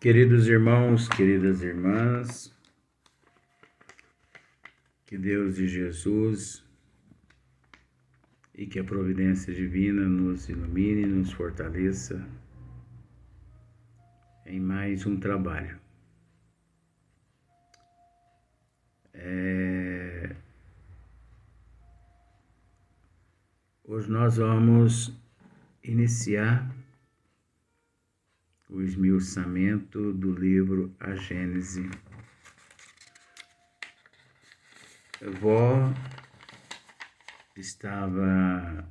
Queridos irmãos, queridas irmãs, que Deus e Jesus e que a providência divina nos ilumine e nos fortaleça em mais um trabalho. Hoje nós vamos iniciar o esmiuçamento do livro A Gênese. Vó estava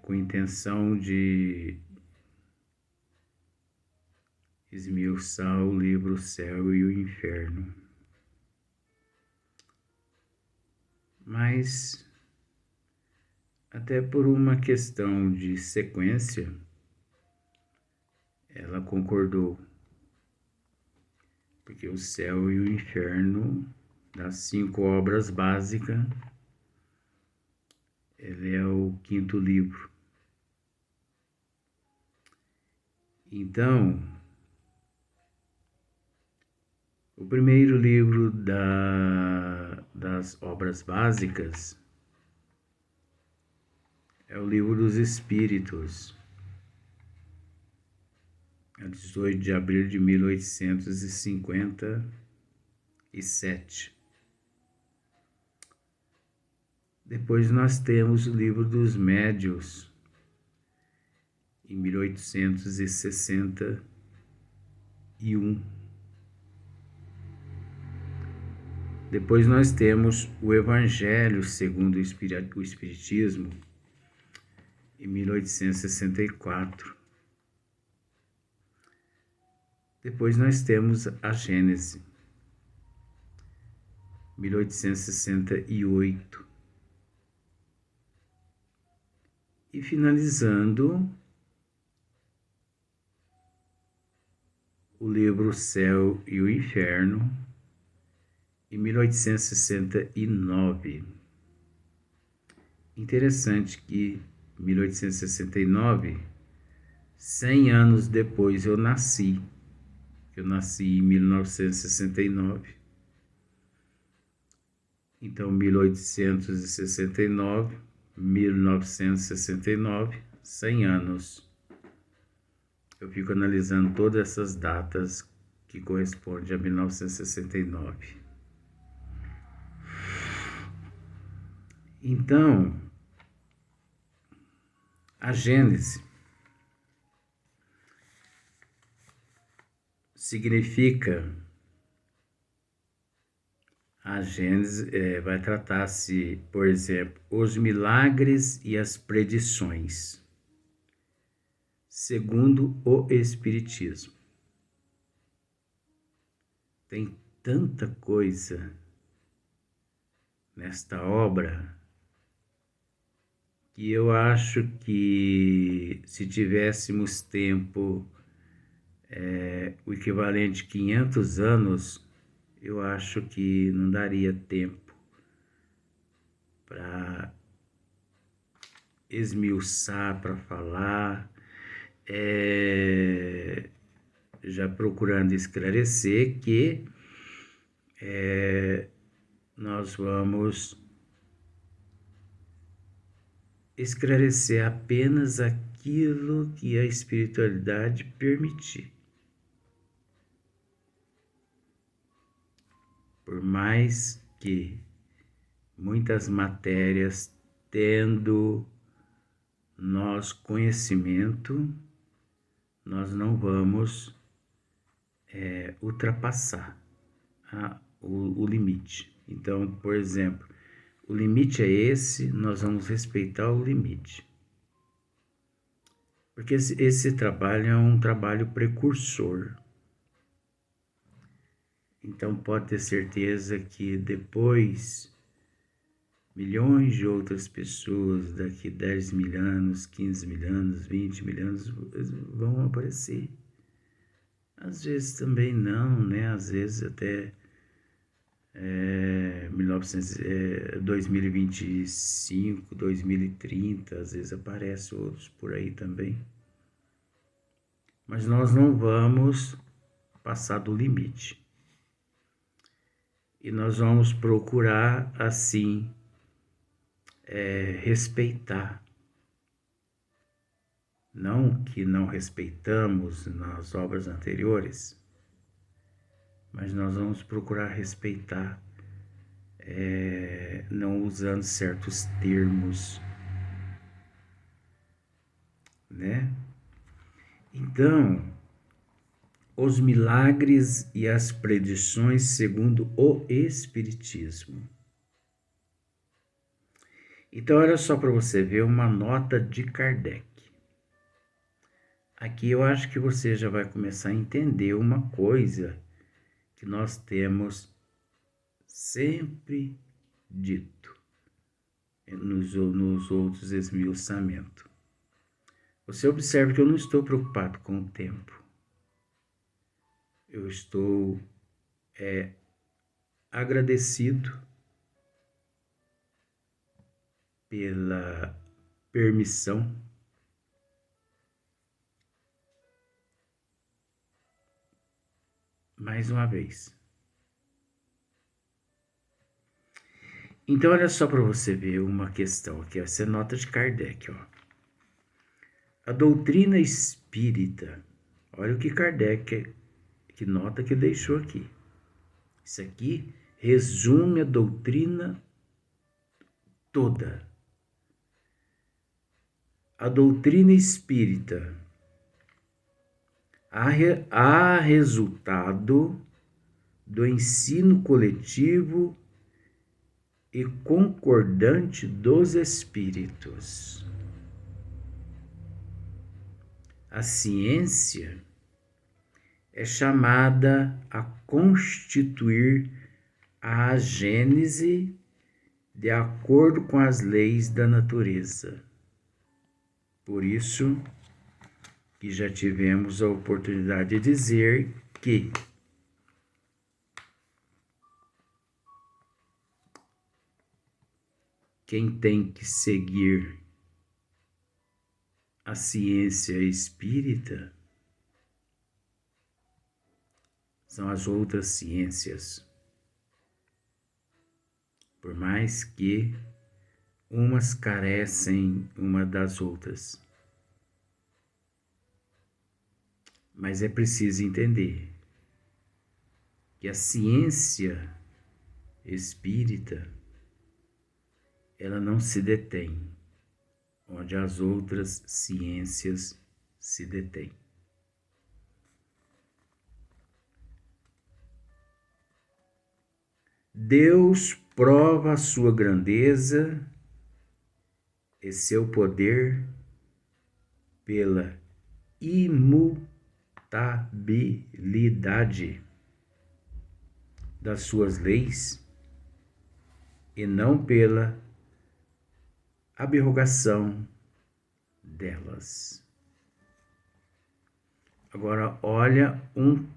com intenção de esmiuçar o livro O Céu e o Inferno, mas até por uma questão de sequência, ela concordou, porque o Céu e o Inferno, das 5 obras básicas, ele é o 5º livro. Então, o primeiro livro das obras básicas é o Livro dos Espíritos, a 18 de abril de 1857. Depois nós temos o Livro dos Médiuns, em 1861. Depois nós temos o Evangelho segundo o Espiritismo, em 1864. Depois nós temos a Gênese, 1868. E finalizando, o livro O Céu e o Inferno, em 1869. Interessante que 1869, 100 anos depois eu nasci. Eu nasci em 1969. Então, 1869, 1969, 100 anos. Eu fico analisando todas essas datas que correspondem a 1969. Então, a Gênese significa, a Gênese vai tratar-se, por exemplo, os milagres e as predições, segundo o Espiritismo. Tem tanta coisa nesta obra que eu acho que se tivéssemos tempo, o equivalente a 500 anos, eu acho que não daria tempo para esmiuçar, para falar, já procurando esclarecer que nós vamos esclarecer apenas aquilo que a espiritualidade permitir. Por mais que muitas matérias, tendo nós conhecimento, nós não vamos ultrapassar o limite. Então, por exemplo, o limite é esse, nós vamos respeitar o limite. Porque esse trabalho é um trabalho precursor. Então, pode ter certeza que depois, milhões de outras pessoas, daqui 10 mil anos, 15 mil anos, 20 mil anos, vão aparecer. Às vezes também não, né? Às vezes até 2025, 2030, às vezes aparecem outros por aí também. mas nós não vamos passar do limite. E nós vamos procurar, assim, respeitar. Não que não respeitamos nas obras anteriores, mas nós vamos procurar respeitar, não usando certos termos, né? Então, os milagres e as predições segundo o Espiritismo. Então, olha só para você ver uma nota de Kardec. Aqui eu acho que você já vai começar a entender uma coisa que nós temos sempre dito nos outros esmiuçamentos. Você observa que eu não estou preocupado com o tempo. Eu estou agradecido pela permissão mais uma vez. Então, olha só para você ver uma questão aqui. Essa é nota de Kardec. Ó. A doutrina espírita. Olha o que Kardec, que nota que deixou aqui. Isso aqui resume a doutrina toda. A doutrina espírita há resultado do ensino coletivo e concordante dos espíritos. A ciência é chamada a constituir a gênese de acordo com as leis da natureza. Por isso que já tivemos a oportunidade de dizer que quem tem que seguir a ciência espírita são as outras ciências. Por mais que umas carecem uma das outras. Mas é preciso entender que a ciência espírita, ela não se detém, onde as outras ciências se detêm. Deus prova a sua grandeza e seu poder pela imutabilidade das suas leis e não pela abrogação delas. Agora, olha um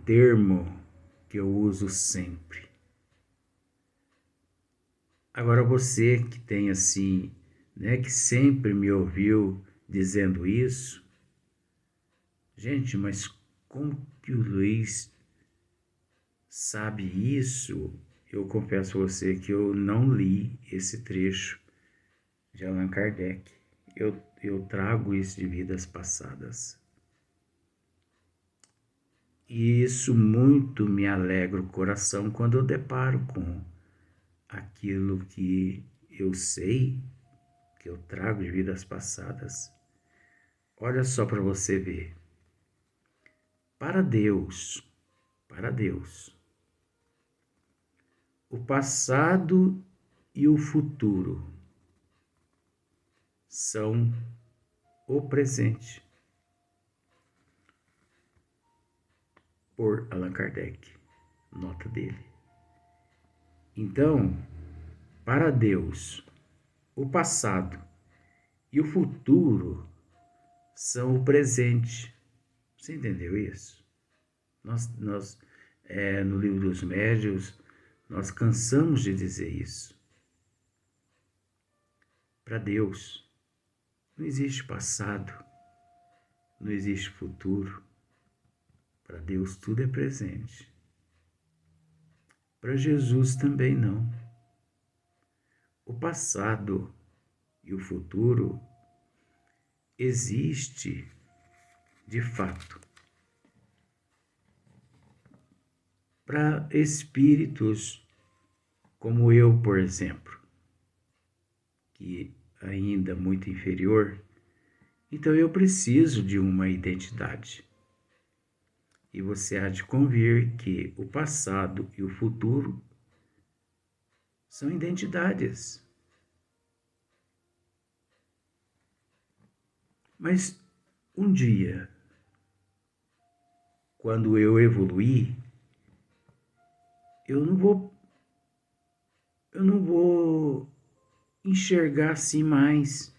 termo que eu uso sempre. Agora, você que tem assim, né, que sempre me ouviu dizendo isso, gente, mas como que o Luiz sabe isso? Eu confesso a você que eu não li esse trecho de Allan Kardec. Eu trago isso de vidas passadas. E isso muito me alegra o coração quando eu deparo com aquilo que eu sei, que eu trago de vidas passadas. Olha só para você ver. Para Deus, o passado e o futuro são o presente. Por Allan Kardec, nota dele. Então, para Deus, o passado e o futuro são o presente. Você entendeu isso? Nós no Livro dos Médiuns, nós cansamos de dizer isso. Para Deus, Não existe passado, não existe futuro. Para Deus tudo é presente. Para Jesus também não. O passado e o futuro existe de fato. Para espíritos como eu, por exemplo, que ainda muito inferior, então eu preciso de uma identidade. E você há de convir que o passado e o futuro são identidades. Mas um dia, quando eu evoluir, eu não vou enxergar assim mais.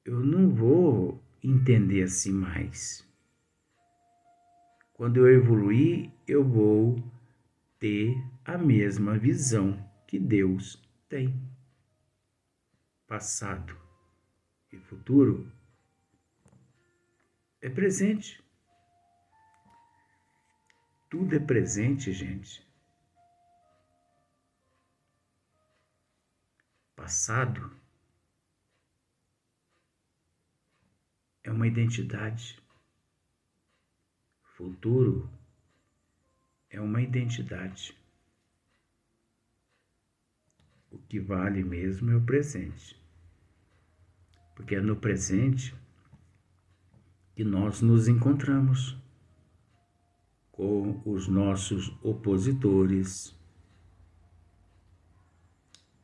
Eu não vou entender assim mais. Quando eu evoluir, eu vou ter a mesma visão que Deus tem. Passado e futuro é presente. Tudo é presente, gente. Passado é uma identidade. Futuro é uma identidade. O que vale mesmo é o presente. Porque é no presente que nós nos encontramos com os nossos opositores.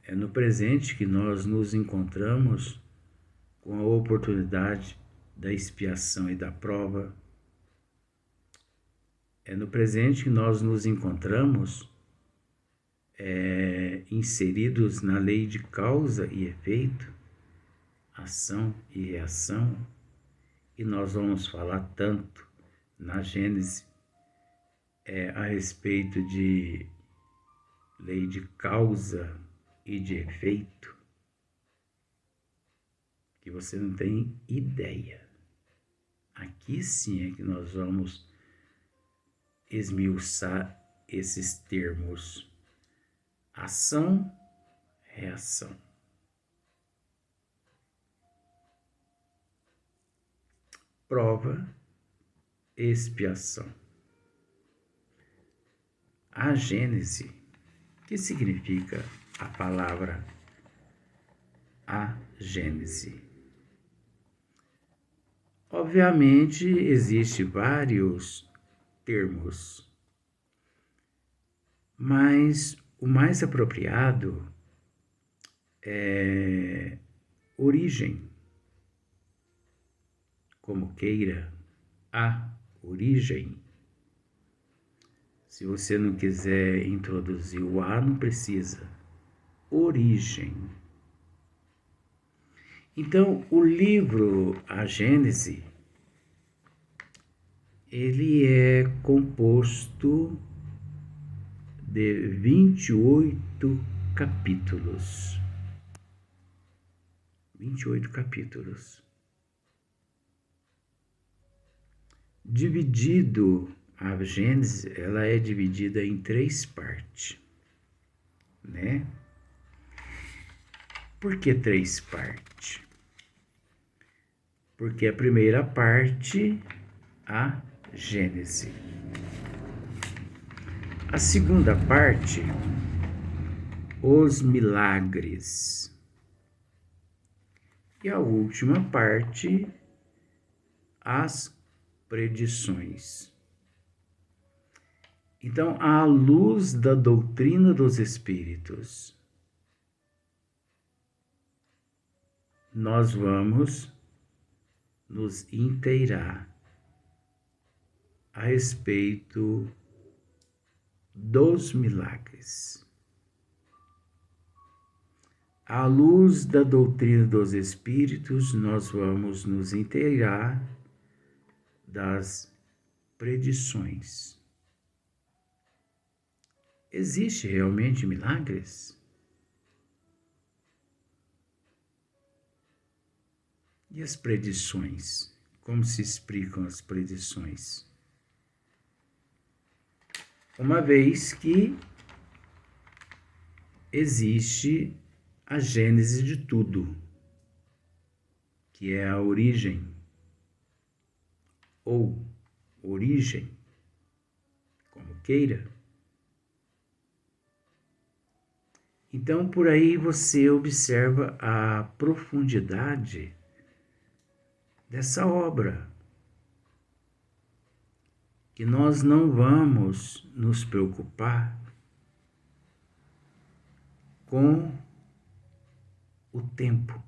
É no presente que nós nos encontramos com a oportunidade da expiação e da prova. É no presente que nós nos encontramos inseridos na lei de causa e efeito, ação e reação, e nós vamos falar tanto na Gênese a respeito de lei de causa e de efeito, que você não tem ideia. Aqui sim é que nós vamos esmiuçar esses termos: ação, reação. Prova, expiação. A Gênese, que significa a palavra a Gênese? Obviamente, existem vários termos, mas o mais apropriado é origem, como queira, a origem. Se você não quiser introduzir o a, não precisa. Origem. Então, o livro A Gênese, ele é composto de 28 capítulos. 28 capítulos. Dividido, a Gênese, ela é dividida em 3 partes, né? Por que 3 partes? Porque a primeira parte, a Gênese. A segunda parte, os milagres. E a última parte, as predições. Então, à luz da doutrina dos espíritos, nós vamos nos inteirar a respeito dos milagres. À luz da doutrina dos espíritos, nós vamos nos inteirar das predições. Existe realmente milagres? E as predições? Como se explicam as predições? Uma vez que existe a gênese de tudo, que é a origem, ou origem, como queira. Então, por aí você observa a profundidade dessa obra, que nós não vamos nos preocupar com o tempo.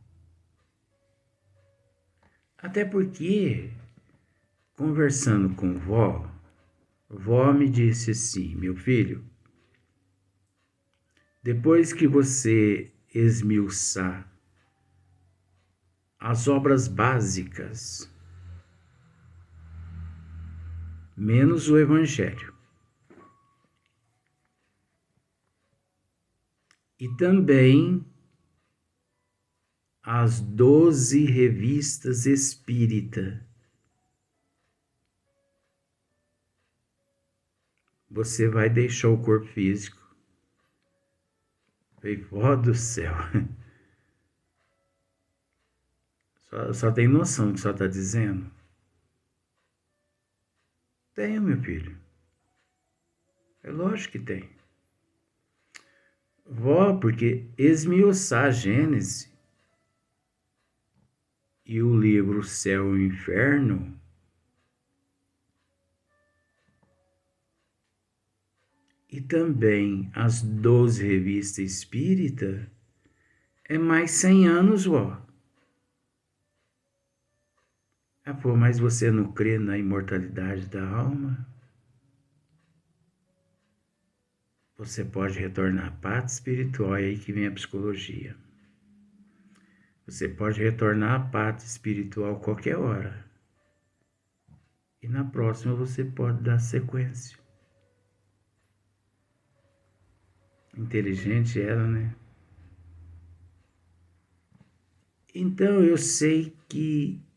Até porque, conversando com vó me disse assim: meu filho, depois que você esmiuçar as obras básicas, menos o Evangelho, e também as 12 revistas espírita, você vai deixar o corpo físico. Falei, vó do céu. Só tem noção do que só está dizendo? Tenho, meu filho. É lógico que tem. Vó, porque esmiuçar a Gênese e o livro Céu e Inferno e também as 12 revistas espírita é mais 100 anos, vó. Ah, pô, mas você não crê na imortalidade da alma? Você pode retornar à pátria espiritual, é aí que vem a psicologia. Você pode retornar à pátria espiritual qualquer hora. E na próxima você pode dar sequência. Inteligente ela, né? Então eu sei que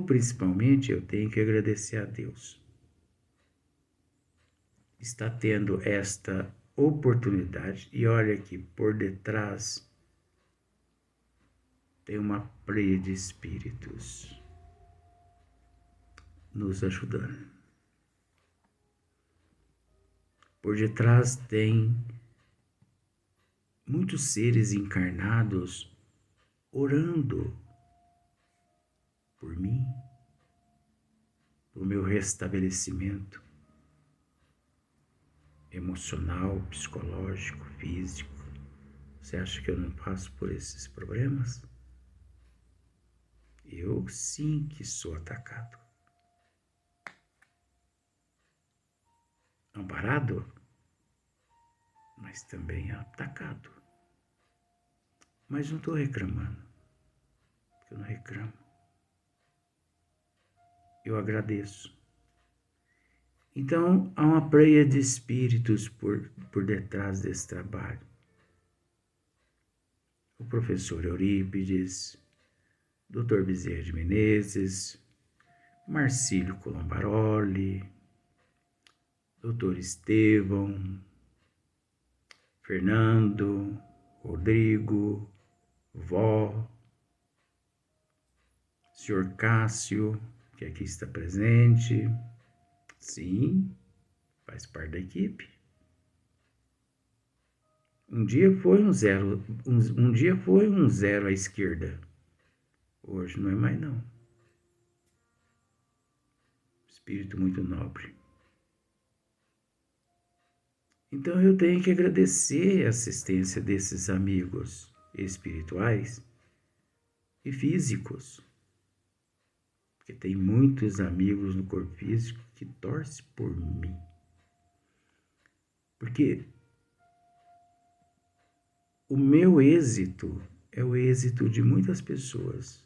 principalmente, eu tenho que agradecer a Deus. Está tendo esta oportunidade, e olha que por detrás tem uma pleia de espíritos nos ajudando. Por detrás tem muitos seres encarnados orando por mim, por meu restabelecimento emocional, psicológico, físico. Você acha que eu não passo por esses problemas? Eu sim que sou atacado. Amparado, mas também atacado. Mas não estou reclamando, porque eu não reclamo. Eu agradeço. Então, há uma pleia de espíritos por detrás desse trabalho. O professor Eurípides, Dr. Bezerra de Menezes, Marcílio Colombaroli, Dr. Estevão, Fernando, Rodrigo, Vó, Sr. Cássio, que aqui está presente. Sim, faz parte da equipe. Um dia foi um zero à esquerda. Hoje não é mais não. Espírito muito nobre. Então eu tenho que agradecer a assistência desses amigos espirituais e físicos. Porque tem muitos amigos no corpo físico que torcem por mim. Porque o meu êxito é o êxito de muitas pessoas.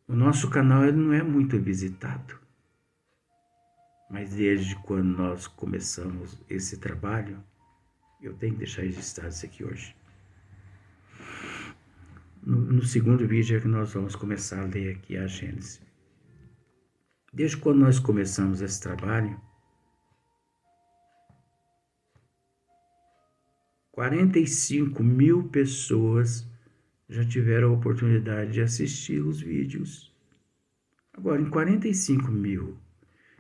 O nosso canal ele não é muito visitado. Mas desde quando nós começamos esse trabalho, eu tenho que deixar registrado isso aqui hoje. No segundo vídeo é que nós vamos começar a ler aqui a Gênesis. Desde quando nós começamos esse trabalho, 45 mil pessoas já tiveram a oportunidade de assistir os vídeos. Agora, em 45 mil,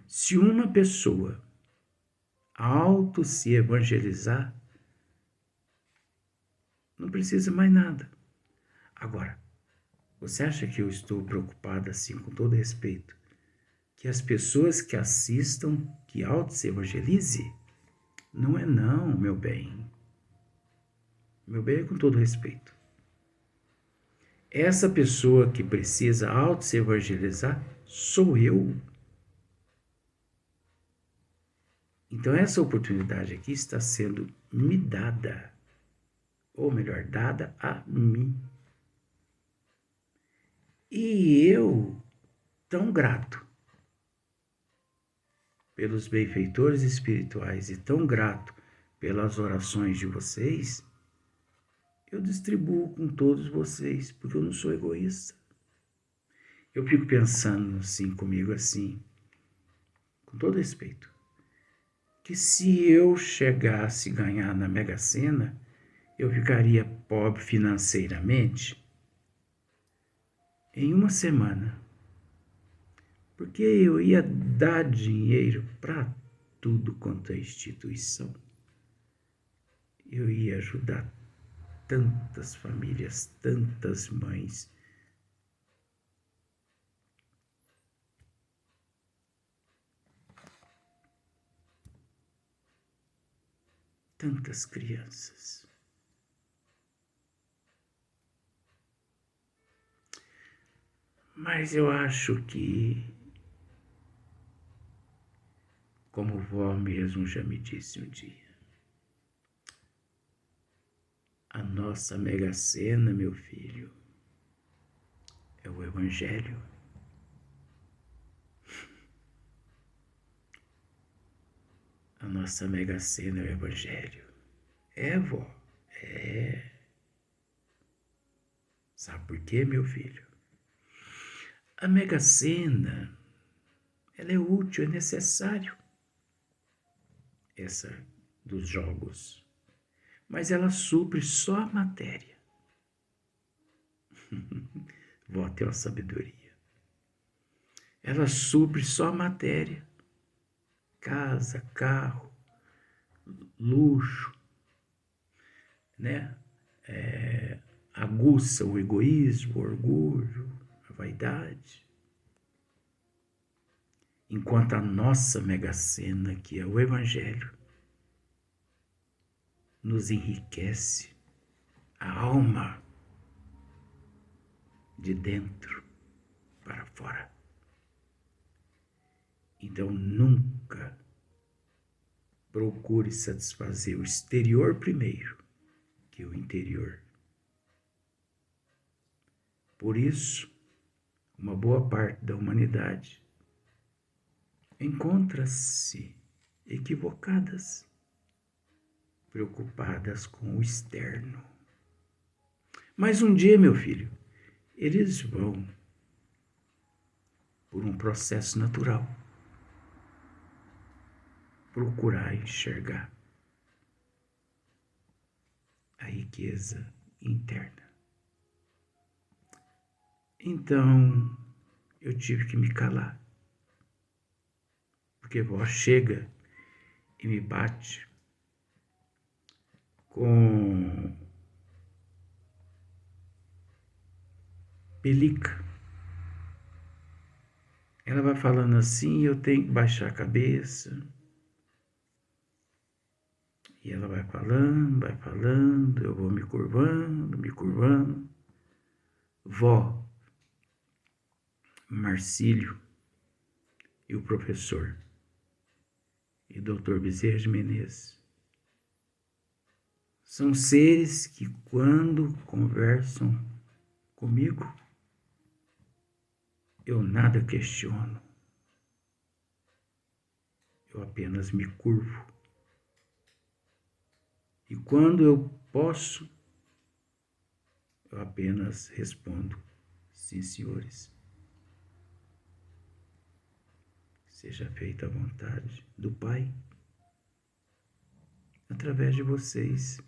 se uma pessoa se evangelizar, não precisa mais nada. Agora, você acha que eu estou preocupado assim, com todo respeito, que as pessoas que assistam, que se evangelize? Não é não, meu bem. Meu bem é com todo respeito. Essa pessoa que precisa se evangelizar sou eu. Então essa oportunidade aqui está sendo me dada, ou melhor, dada a mim. E eu, tão grato pelos benfeitores espirituais e tão grato pelas orações de vocês, eu distribuo com todos vocês, porque eu não sou egoísta. Eu fico pensando assim comigo assim, com todo respeito, que se eu chegasse a ganhar na Mega Sena, eu ficaria pobre financeiramente em uma semana. Porque eu ia dar dinheiro para tudo quanto é instituição. Eu ia ajudar tantas famílias, tantas mães. Tantas crianças. Mas eu acho que, como vó mesmo já me disse um dia, a nossa Mega Sena, meu filho, é o Evangelho. A nossa Mega Sena é o Evangelho. É, vó? É. Sabe por quê, meu filho? A Mega Sena, ela é útil, é necessário, essa dos jogos. Mas ela supre só a matéria. Vó tem uma sabedoria. Ela supre só a matéria. Casa, carro, luxo, né? Aguça o egoísmo, o orgulho, a vaidade. Enquanto a nossa Mega Sena, que é o Evangelho, nos enriquece a alma de dentro para fora. Então nunca procure satisfazer o exterior primeiro que o interior. Por isso, uma boa parte da humanidade encontra-se equivocadas, preocupadas com o externo. Mas um dia, meu filho, eles vão, por um processo natural, procurar enxergar a riqueza interna. Então, eu tive que me calar, porque vó chega e me bate com pelica. Ela vai falando assim, eu tenho que baixar a cabeça. E ela vai falando, eu vou me curvando, me curvando. Vó, Marcílio e o professor e Dr. Bezerra de Menezes são seres que, quando conversam comigo, eu nada questiono. Eu apenas me curvo. E quando eu posso, Eu apenas respondo: sim, senhores. Seja feita a vontade do Pai através de vocês.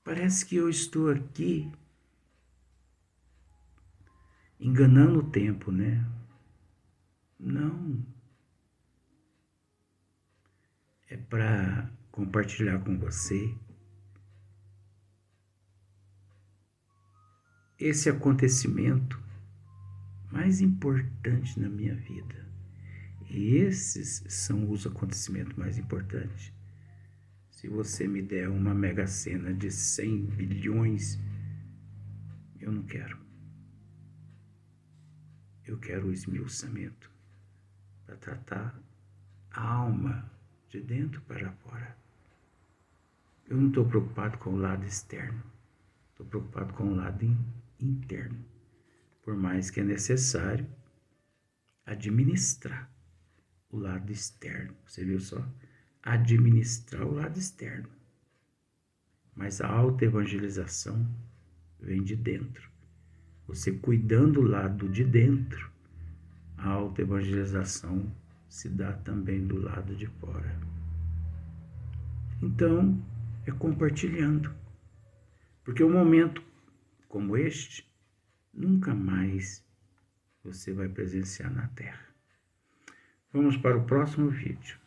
Parece que eu estou aqui enganando o tempo, né? Não. É para compartilhar com você esse acontecimento mais importante na minha vida. E esses são os acontecimentos mais importantes. Se você me der uma mega sena de 100 bilhões, eu não quero. Eu quero o esmiuçamento para tratar a alma de dentro para fora. Eu não estou preocupado com o lado externo. Estou preocupado com o lado interno. Por mais que é necessário administrar o lado externo. Você viu só? Administrar o lado externo. Mas a autoevangelização vem de dentro. Você cuidando do lado de dentro, a autoevangelização se dá também do lado de fora. Então, é compartilhando. Porque um momento como este, nunca mais você vai presenciar na Terra. Vamos para o próximo vídeo.